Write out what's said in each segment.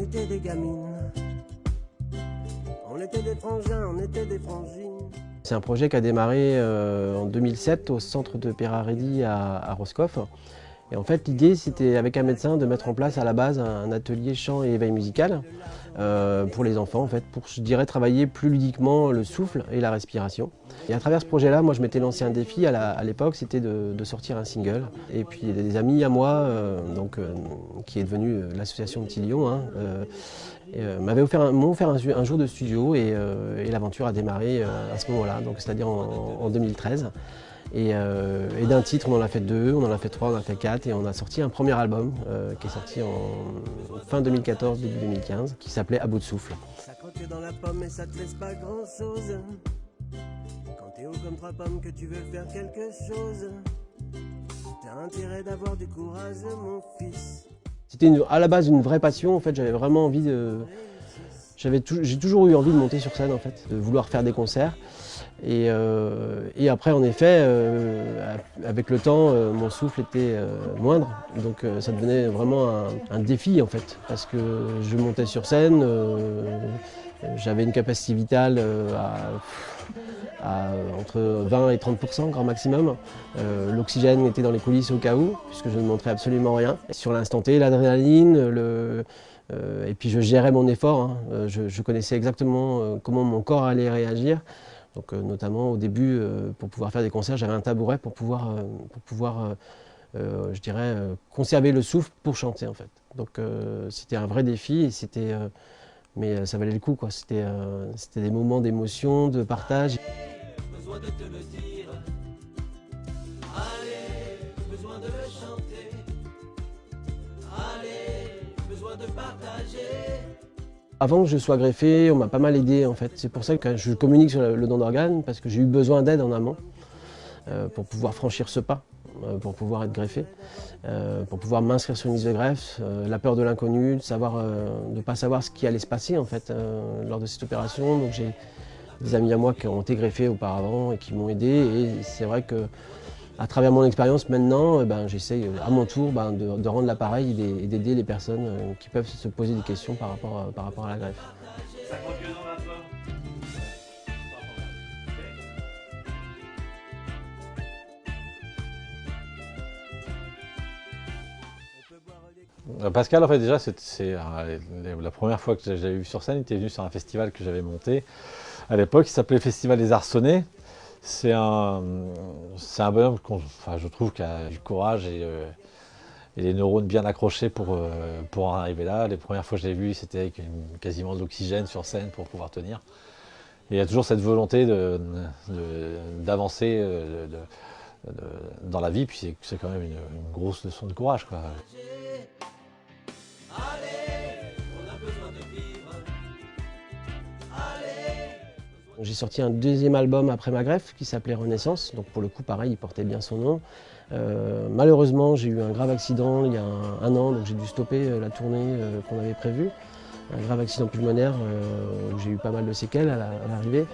était des gamines. On était des frangins, on était des frangines. C'est un projet qui a démarré en 2007 au centre de Perarelli à Roscoff. Et en fait, l'idée, c'était avec un médecin de mettre en place à la base un atelier chant et éveil musical pour les enfants, en fait, pour, je dirais, travailler plus ludiquement le souffle et la respiration. Et à travers ce projet-là, moi, je m'étais lancé un défi à l'époque, c'était de sortir un single. Et puis des amis à moi, qui est devenu l'association Petit Lion, hein, m'ont offert un jour de studio et l'aventure a démarré à ce moment-là, c'est-à-dire en 2013. Et d'un titre, on en a fait 2, on en a fait 3, on en a fait 4 et on a sorti un premier album qui est sorti en fin 2014, début 2015, qui s'appelait À bout de souffle. Ça croque dans la pomme et ça te laisse pas grand-chose. Quand t'es haut comme 3 pommes que tu veux faire quelque chose, t'as intérêt d'avoir du courage, mon fils. C'était à la base une vraie passion, en fait, j'avais vraiment envie de... J'ai toujours eu envie de monter sur scène, en fait, de vouloir faire des concerts. Et après, en effet, avec le temps, mon souffle était moindre, donc ça devenait vraiment un défi en fait, parce que je montais sur scène, j'avais une capacité vitale à entre 20 et 30% grand maximum. L'oxygène était dans les coulisses au cas où, puisque je ne montrais absolument rien. Sur l'instant T, l'adrénaline, et puis je gérais mon effort, hein. Je connaissais exactement comment mon corps allait réagir. Donc, notamment au début, pour pouvoir faire des concerts, j'avais un tabouret pour pouvoir je dirais, conserver le souffle pour chanter en fait. Donc c'était un vrai défi, et mais ça valait le coup, quoi. C'était des moments d'émotion, de partage. Besoin de te le dire. Allez, besoin de chanter. Allez, besoin de partager. Avant que je sois greffé, on m'a pas mal aidé en fait. C'est pour ça que je communique sur le don d'organes, parce que j'ai eu besoin d'aide en amont pour pouvoir franchir ce pas, pour pouvoir être greffé, pour pouvoir m'inscrire sur une liste de greffe. La peur de l'inconnu, de ne pas savoir ce qui allait se passer en fait lors de cette opération. Donc j'ai des amis à moi qui ont été greffés auparavant et qui m'ont aidé. Et c'est vrai que à travers mon expérience maintenant, j'essaye à mon tour de rendre l'appareil et d'aider les personnes qui peuvent se poser des questions par rapport à la greffe. Ça croque dans la pomme. Pascal, en fait, déjà, c'est la première fois que j'avais vu sur scène. Il était venu sur un festival que j'avais monté à l'époque, il s'appelait Festival des Arcenais. C'est un bonhomme, je trouve, qui a du courage et les neurones bien accrochés pour en arriver là. Les premières fois que je l'ai vu, c'était avec quasiment de l'oxygène sur scène pour pouvoir tenir. Et il y a toujours cette volonté d'avancer dans la vie, puis c'est quand même une grosse leçon de courage, quoi. J'ai sorti un deuxième album après ma greffe qui s'appelait Renaissance, donc pour le coup pareil, il portait bien son nom. Malheureusement, j'ai eu un grave accident il y a un an, donc j'ai dû stopper la tournée qu'on avait prévue. Un grave accident pulmonaire où j'ai eu pas mal de séquelles à l'arrivée.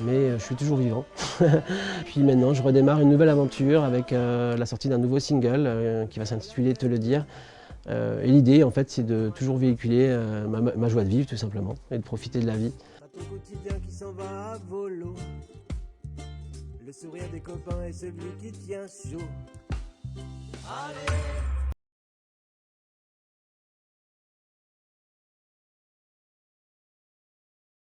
Mais je suis toujours vivant. Puis maintenant, je redémarre une nouvelle aventure avec la sortie d'un nouveau single qui va s'intituler Te le dire. Et l'idée, en fait, c'est de toujours véhiculer ma joie de vivre, tout simplement, et de profiter de la vie. Ton quotidien qui s'en va à volo. Le sourire des copains est celui qui tient chaud. Allez.